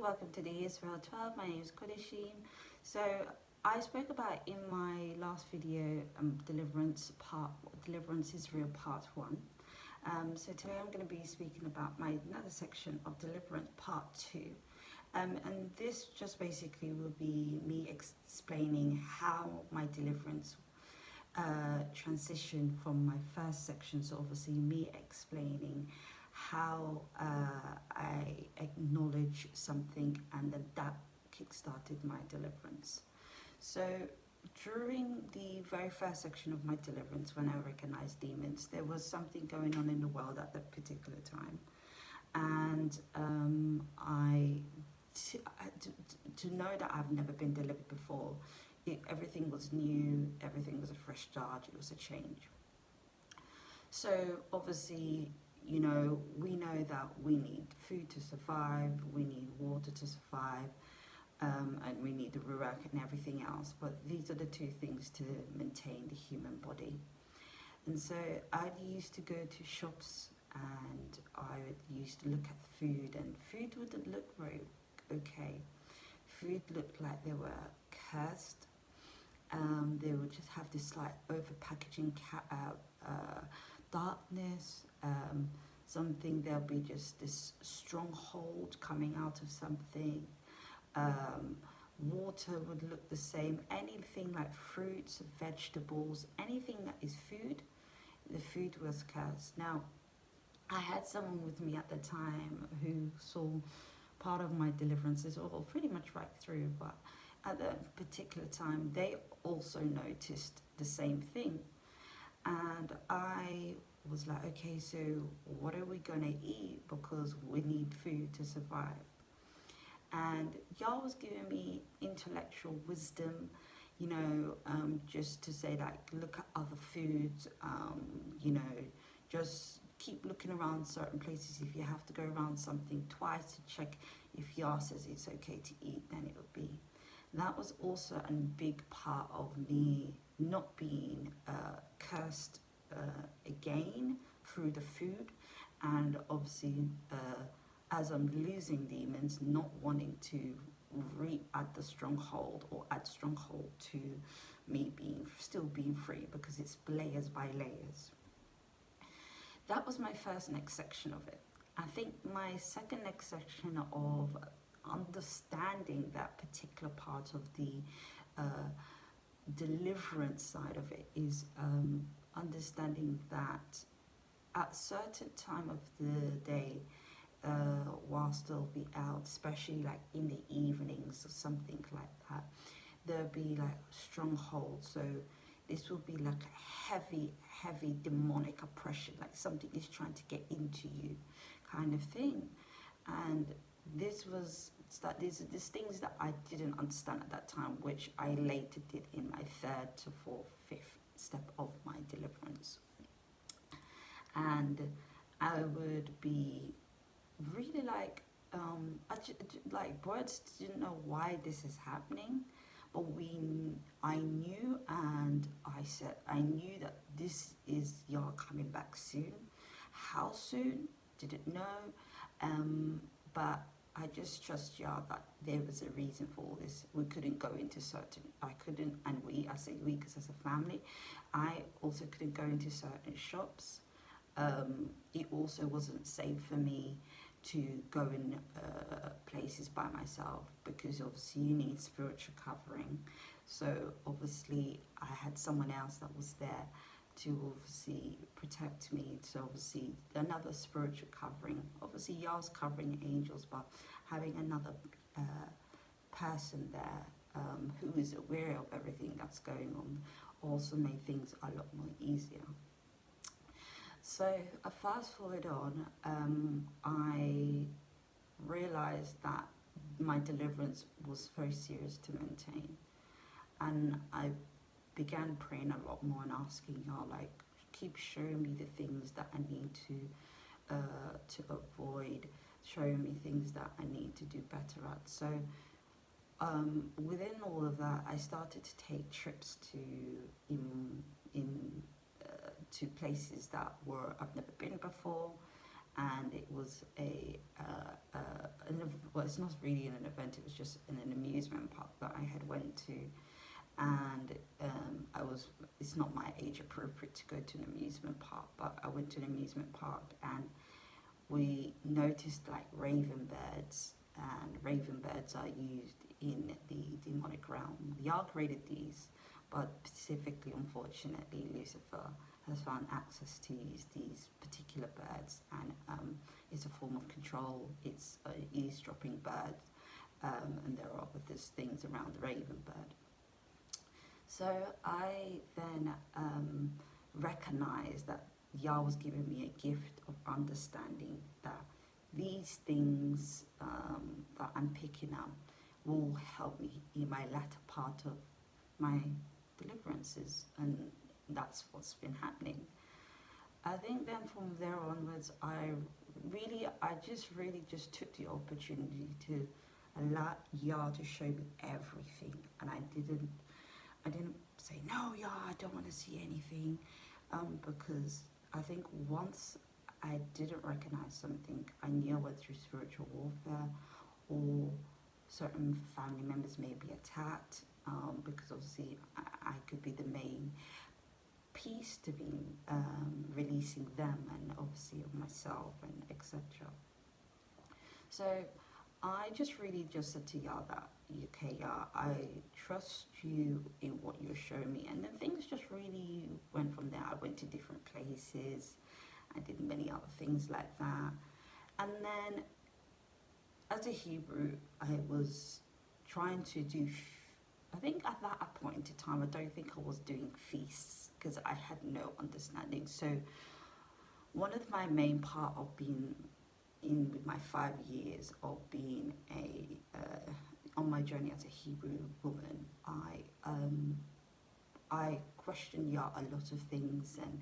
welcome to the Israel 12. My name is Qodeshiym. So I spoke about in my last video Deliverance Israel part 1. So today I'm going to be speaking about another section of Deliverance part 2. And this just basically will be me explaining how my deliverance transitioned from my first section. So obviously me explaining how I acknowledge something, and then that kick-started my deliverance. So during the very first section of my deliverance, when I recognized demons, there was something going on in the world at that particular time, and to know that I've never been delivered before, everything was new, everything was a fresh start, it was a change. So obviously, you know, we know that we need food to survive, we need water to survive, and we need the ruach and everything else. But these are the two things to maintain the human body. And so I used to go to shops and I used to look at food, and food wouldn't look very okay. Food looked like they were cursed. They would just have this like over packaging darkness, something, there'll be just this stronghold coming out of something. Water would look the same. Anything like fruits, vegetables, anything that is food, the food was cursed. Now, I had someone with me at the time who saw part of my deliverances, or pretty much right through, but at that particular time, they also noticed the same thing. And I was like, okay, so what are we gonna eat, because we need food to survive? And y'all was giving me intellectual wisdom, you know, just to say like, look at other foods, you know, just keep looking around certain places. If you have to go around something twice to check if Yah says it's okay to eat, then it would be. That was also a big part of me not being cursed again through the food, and obviously as I'm losing demons, not wanting to re-add the stronghold or add stronghold to me still being free, because it's layers by layers. That was my first next section of it. I think my second next section of understanding that particular part of the deliverance side of it is understanding that at certain time of the day, whilst they'll be out, especially like in the evenings or something like that, there'll be like strongholds. So this will be like a heavy demonic oppression, like something is trying to get into you kind of thing. And these things that I didn't understand at that time, which I later did in my third to fourth, fifth step of my deliverance. And I would be really like, words didn't know why this is happening, but I knew, and I knew that this is Yah coming back soon. How soon? Didn't know, but I just trust Yah that there was a reason for all this. We couldn't go into I say we because as a family, I also couldn't go into certain shops. It also wasn't safe for me to go in places by myself, because obviously you need spiritual covering. So obviously I had someone else that was there to obviously protect me. So obviously another spiritual covering. Obviously Yah's covering angels, but having another person there who is aware of everything that's going on also made things a lot more easier. So fast forward on, I realized that my deliverance was very serious to maintain, and I began praying a lot more and asking Yah, like, keep showing me the things that I need to avoid, showing me things that I need to do better at. So within all of that, I started to take trips to places that I've never been before, and it was well, it's not really an event. It was just in an amusement park that I had went to, and I was. It's not my age appropriate to go to an amusement park, but I went to an amusement park and we noticed like raven birds, and raven birds are used in the demonic realm. Yah created these, but specifically, unfortunately, Lucifer has found access to use these particular birds, and it's a form of control. It's an eavesdropping bird, and there are other things around the raven bird. So I then recognized that Yah was giving me a gift of understanding that these things that I'm picking up will help me in my latter part of my deliverances, and that's what's been happening. I think then from there onwards, I just really just took the opportunity to allow Yah to show me everything, and I didn't say no, Yah, I don't want to see anything, because I think once I didn't recognize something, I knew I went through spiritual warfare, or certain family members may be attacked, because obviously I could be the main piece to be releasing them, and obviously of myself, and etc. So I just really just said to Yah that, okay, Yah, I trust you in what you're showing me. And then things just really went from there. I went to different places. I did many other things like that. And then as a Hebrew, I was trying to do, I think at that point in time, I don't think I was doing feasts because I had no understanding. So one of my main part of being in with my 5 years of being on my journey as a Hebrew woman, I questioned Yah a lot of things, and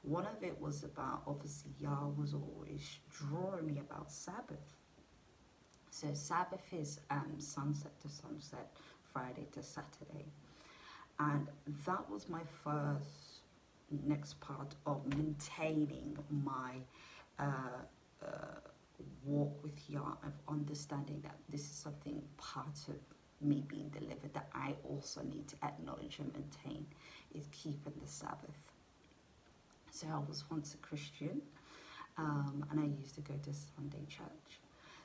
one of it was about, obviously Yah was always drawing me about Sabbath. So Sabbath is sunset to sunset, Friday to Saturday, and that was my first next part of maintaining my walk with Yah, of understanding that this is something part of me being delivered that I also need to acknowledge and maintain, is keeping the Sabbath. So I was once a Christian, and I used to go to Sunday church.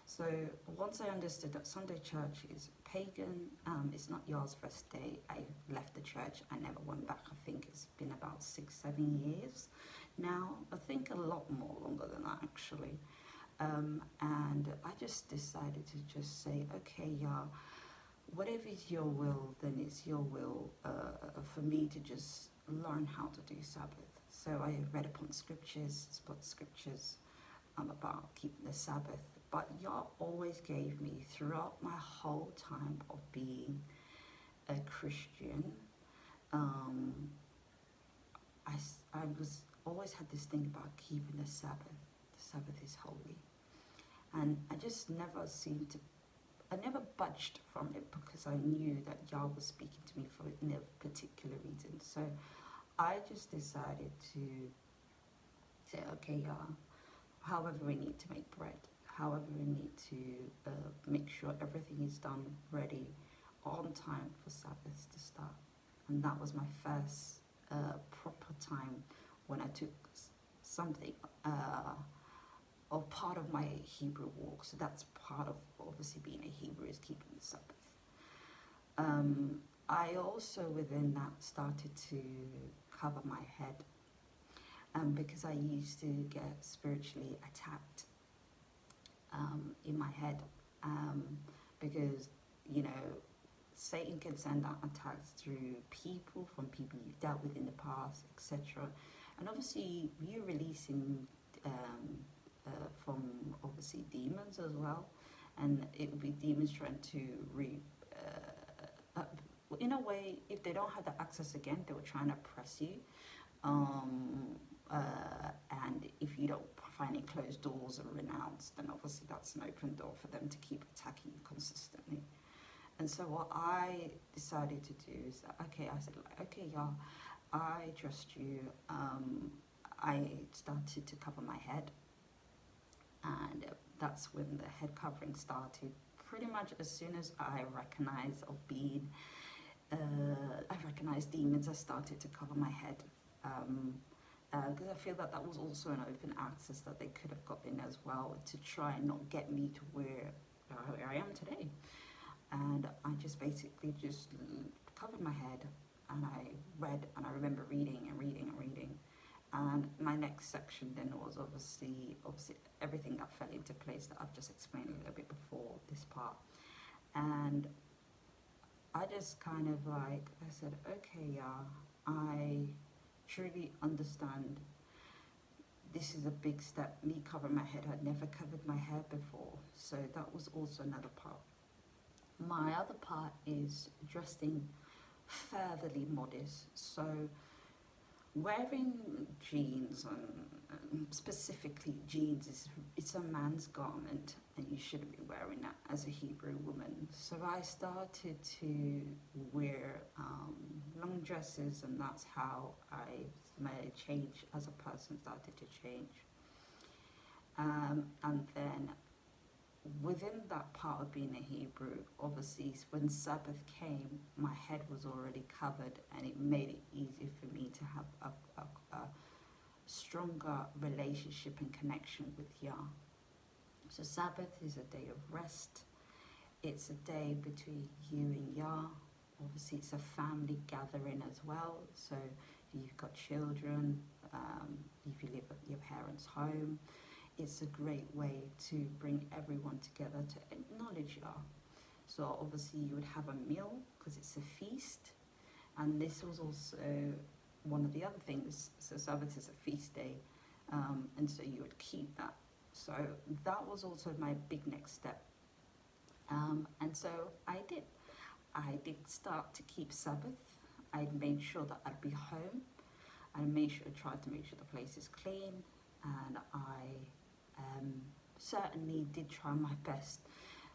So once I understood that Sunday church is pagan, it's not Yah's first day, I left the church. I never went back. I think it's been about 6-7 years now. I think a lot more longer than that, actually. And I just decided to just say, okay, Yah, whatever is your will, then it's your will for me to just learn how to do Sabbath. So I read upon scriptures, about keeping the Sabbath. But Yah always gave me, throughout my whole time of being a Christian, I was always had this thing about keeping the Sabbath. The Sabbath is holy. And I just never I never budged from it, because I knew that Yah was speaking to me for a particular reason. So I just decided to say, okay, Yah, however we need to make bread, however we need to make sure everything is done ready on time for Sabbath to start. And that was my first proper time when I took something or part of my Hebrew walk. So that's part of obviously being a Hebrew, is keeping the Sabbath. I also within that started to cover my head, because I used to get spiritually attacked in my head, because Satan can send out attacks through people, from people you've dealt with in the past, etc. And obviously you're releasing from obviously demons as well, and it would be demons trying to in a way, if they don't have the access again, they were trying to press you, and if you don't find closed doors and renounce, then obviously that's an open door for them to keep attacking you consistently. And so what I decided to do is that, okay, I said, okay, Yah, I trust you. I started to cover my head, and that's when the head covering started. Pretty much as soon as I recognized or being, I recognized demons, I started to cover my head. Because I feel that that was also an open access that they could have got in as well to try and not get me to where I am today. And I just basically just covered my head, and I read, and I remember reading and reading and reading. And my next section then was obviously everything that fell into place that I've just explained a little bit before this part. And I just kind of like, I said, okay, yeah, I truly understand this is a big step. Me covering my head, I'd never covered my hair before. So that was also another part. My other part is dressing furtherly modest. So wearing jeans, and specifically jeans, is it's a man's garment, and you shouldn't be wearing that as a Hebrew woman. So I started to wear long dresses, and that's how my change as a person started to change. And then within that part of being a Hebrew, obviously when Sabbath came, my head was already covered, and it made it easy for me to have a stronger relationship and connection with Yah. So Sabbath is a day of rest. It's a day between you and Yah. Obviously, it's a family gathering as well. So you've got children, if you live at your parents' home, it's a great way to bring everyone together to acknowledge Yah. So obviously you would have a meal because it's a feast, and this was also one of the other things. So Sabbath is a feast day, and so you would keep that. So that was also my big next step, and so I did. I did start to keep Sabbath. I made sure that I'd be home. I tried to make sure the place is clean, and I certainly did try my best,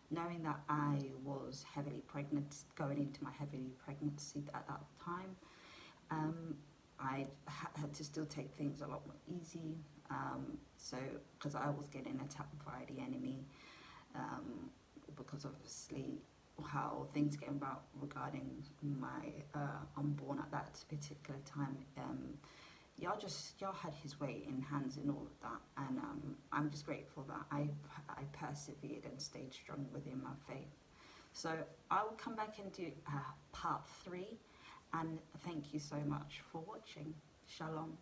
knowing that I was heavily pregnant, going into my heavily pregnancy at that time. I had to still take things a lot more easy, so because I was getting attacked by the enemy, because obviously how things came about regarding my unborn at that particular time. Y'all had his way in hands in all of that, and I'm just grateful that I persevered and stayed strong within my faith. So I will come back and do part 3, and thank you so much for watching. Shalom.